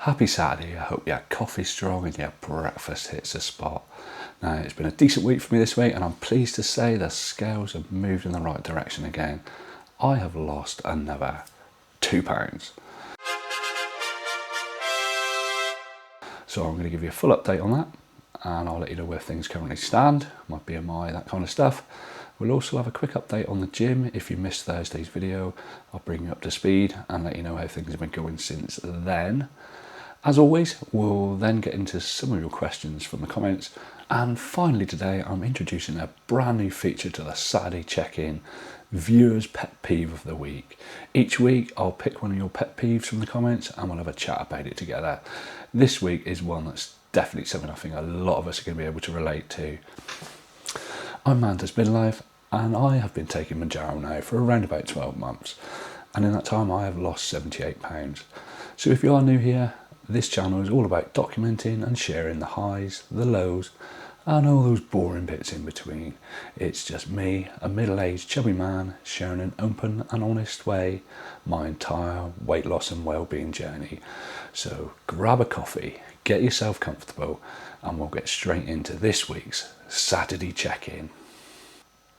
Happy Saturday. I hope your coffee's strong and your breakfast hits the spot. Now, it's been a decent week for me this week, and I'm pleased to say the scales have moved in the right direction again. I have lost another 2 pounds. So I'm going to give you a full update on that, and I'll let you know where things currently stand, my BMI, that kind of stuff. We'll also have a quick update on the gym. If you missed Thursday's video, I'll bring you up to speed and let you know how things have been going since then. As always, we'll then get into some of your questions from the comments. And finally today, I'm introducing a brand new feature to the Saturday check-in, Viewers Pet Peeve of the Week. Each week, I'll pick one of your pet peeves from the comments and we'll have a chat about it together. This week is one that's definitely something I think a lot of us are going to be able to relate to. I'm Mantis Midlife, and I have been taking Mounjaro now for around about 12 months. And in that time, I have lost 78 pounds. So if you are new here, this channel is all about documenting and sharing the highs, the lows, and all those boring bits in between. It's just me, a middle-aged chubby man, sharing an open and honest way my entire weight loss and well-being journey. So grab a coffee, get yourself comfortable, and we'll get straight into this week's Saturday check-in.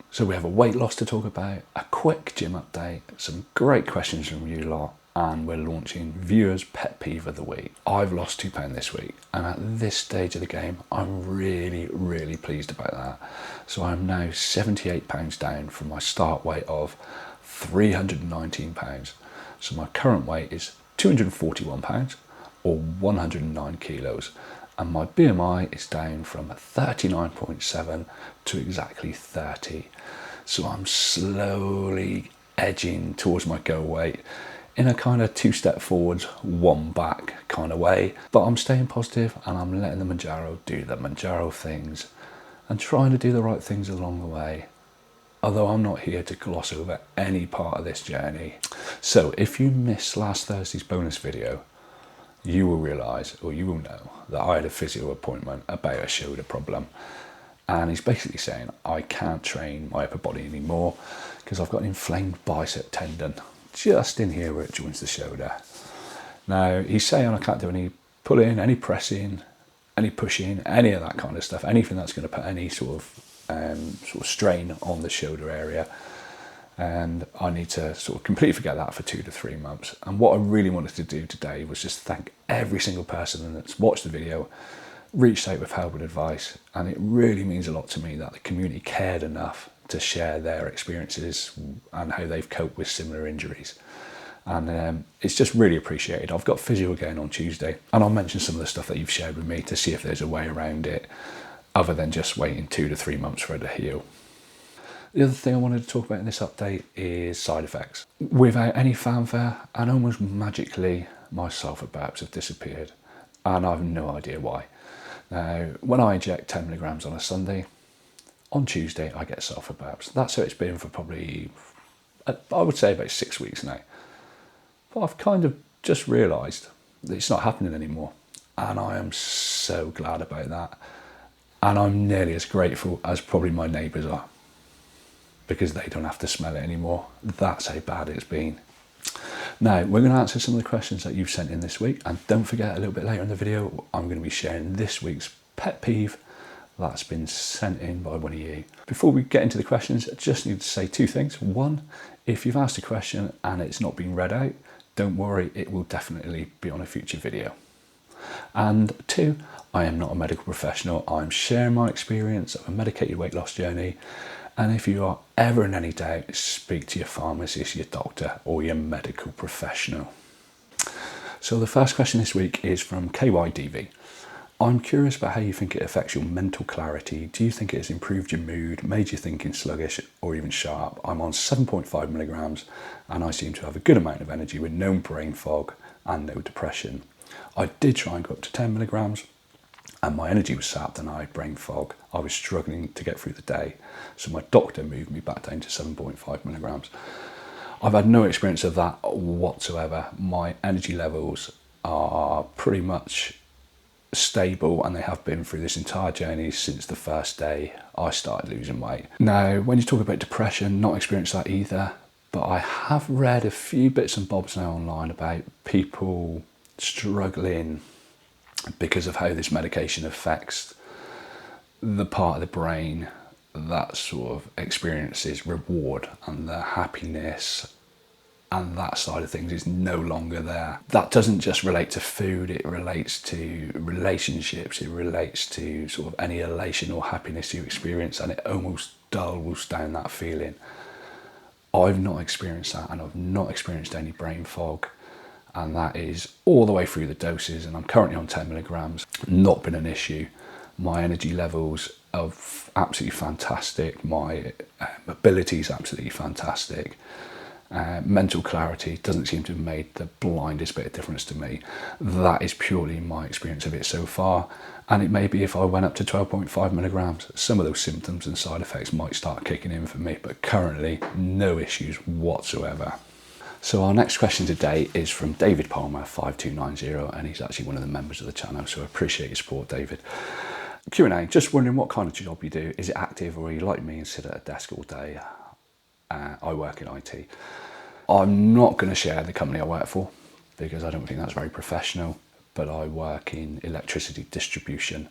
So we have a weight loss to talk about, a quick gym update, some great questions from you lot, and we're launching Viewers Pet Peeve of the Week. I've lost 2 pounds this week, and at this stage of the game, I'm really pleased about that. So I'm now 78 pounds down from my start weight of 319 pounds. So my current weight is 241 pounds, or 109 kilos. And my BMI is down from 39.7 to exactly 30. So I'm slowly edging towards my goal weight in a kind of 2 step forwards, 1 back kind of way. But I'm staying positive and I'm letting the Mounjaro do the Mounjaro things and trying to do the right things along the way. Although I'm not here to gloss over any part of this journey. So if you missed last Thursday's bonus video, you will realise, or you will know, that I had a physio appointment about a shoulder problem. And he's basically saying I can't train my upper body anymore because I've got an inflamed bicep tendon just in here where it joins the shoulder. Now, he's saying I can't do any pulling, any pressing, any pushing, any of that kind of stuff, anything that's going to put any sort of strain on the shoulder area. And I need to sort of completely forget that for 2 to 3 months. And what I really wanted to do today was just thank every single person that's watched the video, reached out with help and advice. And it really means a lot to me that the community cared enough to share their experiences and how they've coped with similar injuries. And it's just really appreciated. I've got physio again on Tuesday, and I'll mention some of the stuff that you've shared with me to see if there's a way around it other than just waiting 2 to 3 months for it to heal. The other thing I wanted to talk about in this update is side effects. Without any fanfare and almost magically, my sulphur burps have disappeared, and I have no idea why. Now, when I inject 10 milligrams on a Sunday, on Tuesday I get sulphur burps. That's how it's been for probably, I would say, about 6 weeks now. But I've kind of just realised that it's not happening anymore, and I am so glad about that. And I'm nearly as grateful as probably my neighbours are, because they don't have to smell it anymore. That's how bad it's been. Now, we're going to answer some of the questions that you've sent in this week, and don't forget, a little bit later in the video, I'm going to be sharing this week's pet peeve that's been sent in by one of you. Before we get into the questions, I just need to say 2 things. 1, if you've asked a question and it's not been read out, don't worry, it will definitely be on a future video. And 2, I am not a medical professional. I'm sharing my experience of a medicated weight loss journey. And if you are ever in any doubt, speak to your pharmacist, your doctor, or your medical professional. So the first question this week is from KYDV. I'm curious about how you think it affects your mental clarity. Do you think it has improved your mood, made you thinking sluggish or even sharp? I'm on 7.5 milligrams and I seem to have a good amount of energy with no brain fog and no depression. I did try and go up to 10 milligrams and my energy was sapped and I had brain fog. I was struggling to get through the day. So my doctor moved me back down to 7.5 milligrams. I've had no experience of that whatsoever. My energy levels are pretty much stable, and they have been through this entire journey since the first day I started losing weight. Now, when you talk about depression, not experienced that either, but I have read a few bits and bobs now online about people struggling because of how this medication affects the part of the brain that sort of experiences reward, and the happiness and that side of things is no longer there. That doesn't just relate to food, it relates to relationships, it relates to sort of any elation or happiness you experience, and it almost dulls down that feeling. I've not experienced that, and I've not experienced any brain fog, and that is all the way through the doses, and I'm currently on 10 milligrams. Not been an issue. My energy levels are absolutely fantastic. My mobility is absolutely fantastic. Mental clarity doesn't seem to have made the blindest bit of difference to me. That is purely my experience of it so far. And it may be if I went up to 12.5 milligrams, some of those symptoms and side effects might start kicking in for me, but currently no issues whatsoever. So our next question today is from David Palmer 5290, and he's actually one of the members of the channel, so I appreciate your support, David. Q&A, just wondering what kind of job you do. Is it active, or are you like me and sit at a desk all day? I work in IT. I'm not going to share the company I work for because I don't think that's very professional, but I work in electricity distribution.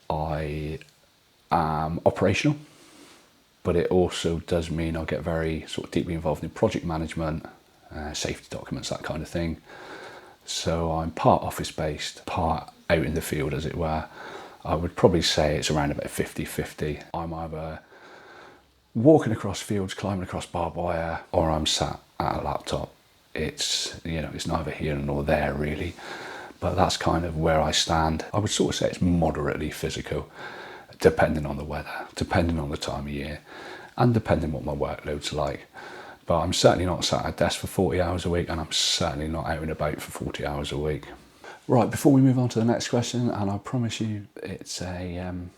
I am operational, but it also does mean I get very sort of deeply involved in project management, safety documents, that kind of thing. So I'm part office based, part out in the field, as it were. I would probably say it's around about 50-50. I'm either walking across fields, climbing across barbed wire, or I'm sat at a laptop. It's, you know, it's neither here nor there really, but that's kind of where I stand. I would sort of say it's moderately physical, depending on the weather, depending on the time of year, and depending what my workload's like. But I'm certainly not sat at a desk for 40 hours a week, and I'm certainly not out and about for 40 hours a week. Right, before we move on to the next question, and I promise you it's an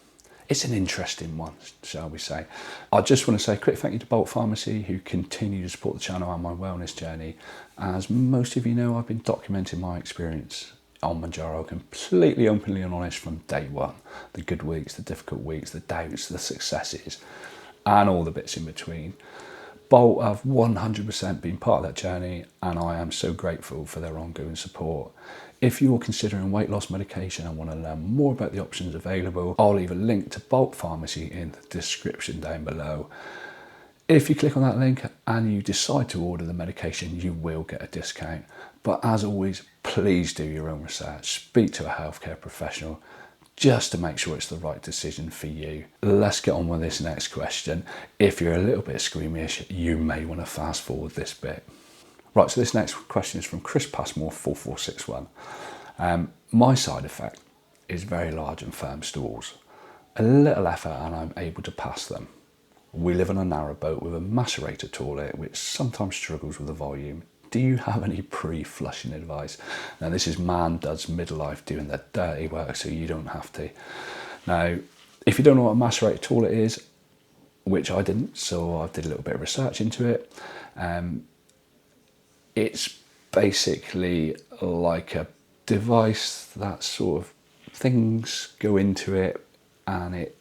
interesting one, shall we say. I just want to say a quick thank you to Bolt Pharmacy, who continue to support the channel and my wellness journey. As most of you know, I've been documenting my experience on Mounjaro completely openly and honest from day one. The good weeks, the difficult weeks, the doubts, the successes, and all the bits in between. Bolt have 100% been part of that journey, and I am so grateful for their ongoing support. If you're considering weight loss medication and want to learn more about the options available, I'll leave a link to Bolt Pharmacy in the description down below. If you click on that link and you decide to order the medication, you will get a discount. But as always, please do your own research. Speak to a healthcare professional just to make sure it's the right decision for you. Let's get on with this next question. If you're a little bit squeamish, you may want to fast forward this bit. Right, so this next question is from Chris Passmore 4461. My side effect is very large and firm stools. A little effort and I'm able to pass them. We live on a narrow boat with a macerator toilet which sometimes struggles with the volume. Do you have any pre-flushing advice? Now this is man does midlife doing the dirty work so you don't have to. Now, if you don't know what a macerator toilet is, which I didn't, so I did a little bit of research into it. It's basically like a device that sort of things go into it and it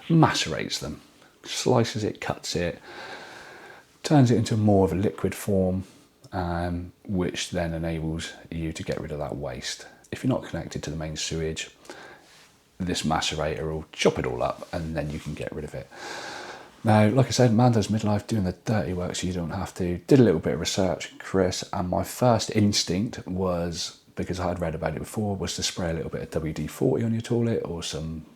macerates them, slices it, cuts it, turns it into more of a liquid form, which then enables you to get rid of that waste. If you're not connected to the main sewage, this macerator will chop it all up and then you can get rid of it. Now, like I said, man does midlife doing the dirty work so you don't have to. Did a little bit of research, Chris, and my first instinct was, because I had read about it before, was to spray a little bit of WD-40 on your toilet or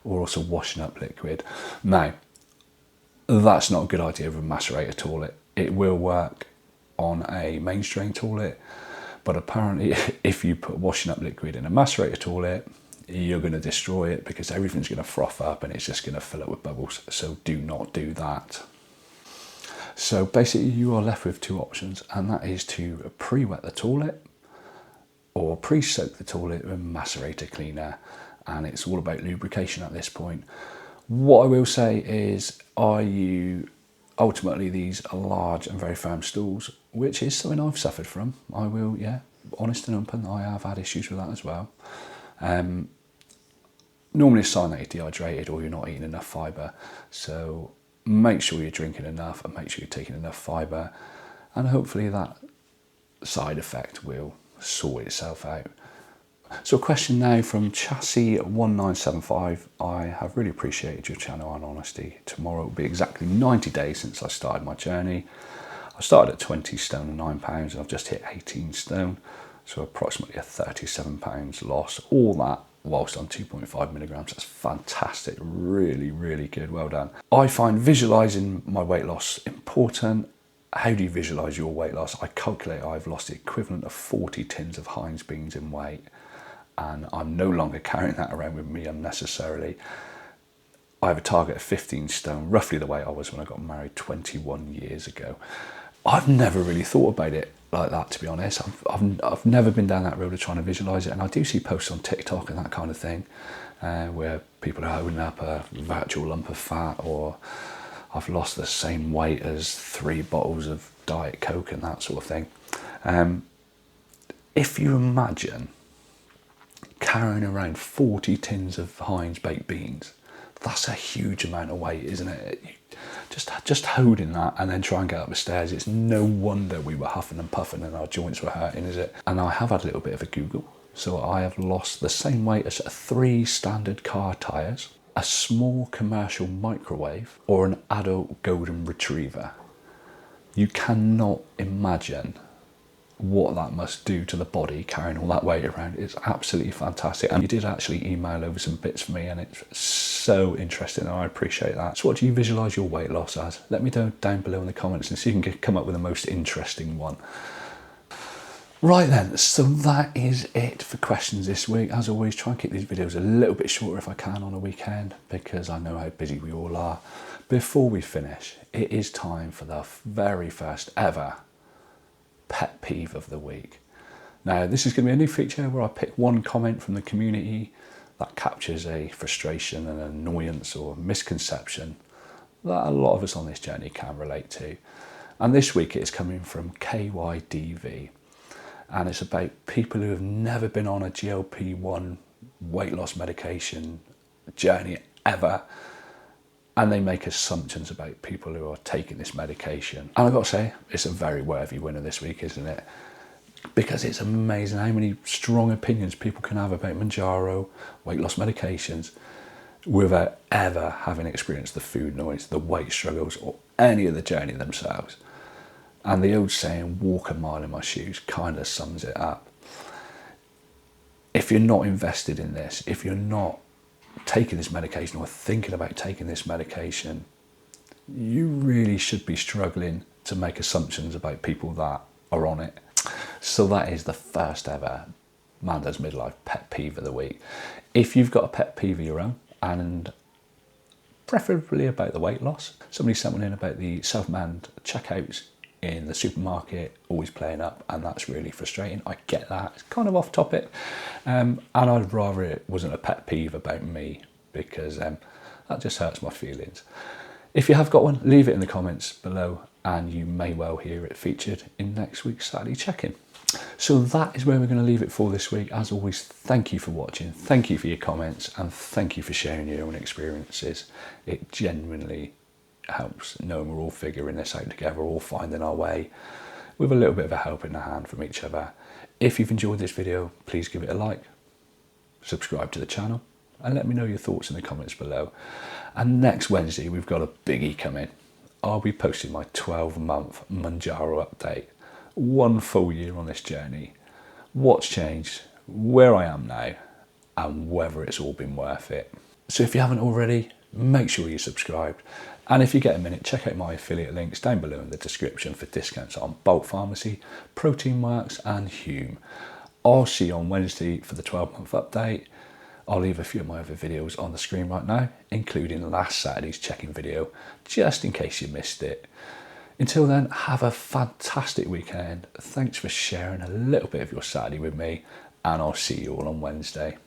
also washing up liquid. Now, that's not a good idea with a macerator toilet. It will work on a mainstream toilet, but apparently if you put washing up liquid in a macerator toilet, you're going to destroy it because everything's going to froth up and it's just going to fill up with bubbles. So do not do that. So basically you are left with two options, and that is to pre-wet the toilet or pre-soak the toilet with macerator cleaner, and it's all about lubrication at this point. What I will say is, ultimately these are large and very firm stools, which is something I've suffered from. I will, honest and open, I have had issues with that as well. Normally a sign that you're dehydrated or you're not eating enough fibre, so make sure you're drinking enough and make sure you're taking enough fibre, and hopefully that side effect will sort itself out. So a question now from Chassis1975. I have really appreciated your channel and honesty. Tomorrow will be exactly 90 days since I started my journey. I started at 20 stone and 9 pounds and I've just hit 18 stone. So approximately a 37 pounds loss. All that whilst on 2.5 milligrams. That's fantastic. Really, really good. Well done. I find visualizing my weight loss important. How do you visualize your weight loss? I calculate I've lost the equivalent of 40 tins of Heinz beans in weight, and I'm no longer carrying that around with me unnecessarily. I have a target of 15 stone, roughly the weight I was when I got married 21 years ago. I've never really thought about it like that, to be honest. I've never been down that road of trying to visualize it, and I do see posts on TikTok and that kind of thing where people are holding up a virtual lump of fat, or I've lost the same weight as 3 bottles of Diet Coke and that sort of thing. If you imagine carrying around 40 tins of Heinz baked beans, that's a huge amount of weight, isn't it? Just holding that and then try and get up the stairs. It's no wonder we were huffing and puffing and our joints were hurting, is it? And I have had a little bit of a Google. So I have lost the same weight as 3 standard car tyres, a small commercial microwave, or an adult golden retriever. You cannot imagine what that must do to the body carrying all that weight around. It's absolutely fantastic. And you did actually email over some bits for me, and it's so interesting, and I appreciate that. So what do you visualize your weight loss as? Let me know down below in the comments and see if you can come up with the most interesting one. Right then, so that is it for questions this week. As always, try and keep these videos a little bit shorter if I can on a weekend, because I know how busy we all are. Before we finish, it is time for the very first ever pet peeve of the week. Now, this is going to be a new feature where I pick one comment from the community that captures a frustration, an annoyance or misconception that a lot of us on this journey can relate to. And this week it is coming from KYDV. And it's about people who have never been on a GLP-1 weight loss medication journey ever, and they make assumptions about people who are taking this medication. And I've got to say, it's a very worthy winner this week, isn't it? Because it's amazing how many strong opinions people can have about Mounjaro, weight loss medications, without ever having experienced the food noise, the weight struggles, or any of the journey themselves. And the old saying, walk a mile in my shoes, kind of sums it up. If you're not invested in this, if you're not taking this medication or thinking about taking this medication, you really should be struggling to make assumptions about people that are on it. So that is the first ever Mando's Midlife Pet Peeve of the week. If you've got a pet peeve of your own, and preferably about the weight loss, somebody sent one in about the self-manned checkouts in the supermarket always playing up, and that's really frustrating. I get that, it's kind of off topic, and I'd rather it wasn't a pet peeve about me, because that just hurts my feelings. If you have got one, leave it in the comments below, and you may well hear it featured in next week's Saturday check-in. So that is where we're going to leave it for this week. As always, thank you for watching, thank you for your comments, and thank you for sharing your own experiences. It genuinely helps knowing we're all figuring this out together, all finding our way with a little bit of a help in the hand from each other. If you've enjoyed this video, please give it a like, subscribe to the channel, and let me know your thoughts in the comments below. And next Wednesday we've got a biggie coming. I'll be posting my 12-month Mounjaro update. 1 full year on this journey, what's changed, where I am now, and whether it's all been worth it. So if you haven't already, make sure you're subscribed. And if you get a minute, check out my affiliate links down below in the description for discounts on Bolt Pharmacy, Protein Works and Hume. I'll see you on Wednesday for the 12-month update. I'll leave a few of my other videos on the screen right now, including last Saturday's check-in video, just in case you missed it. Until then, have a fantastic weekend. Thanks for sharing a little bit of your Saturday with me, and I'll see you all on Wednesday.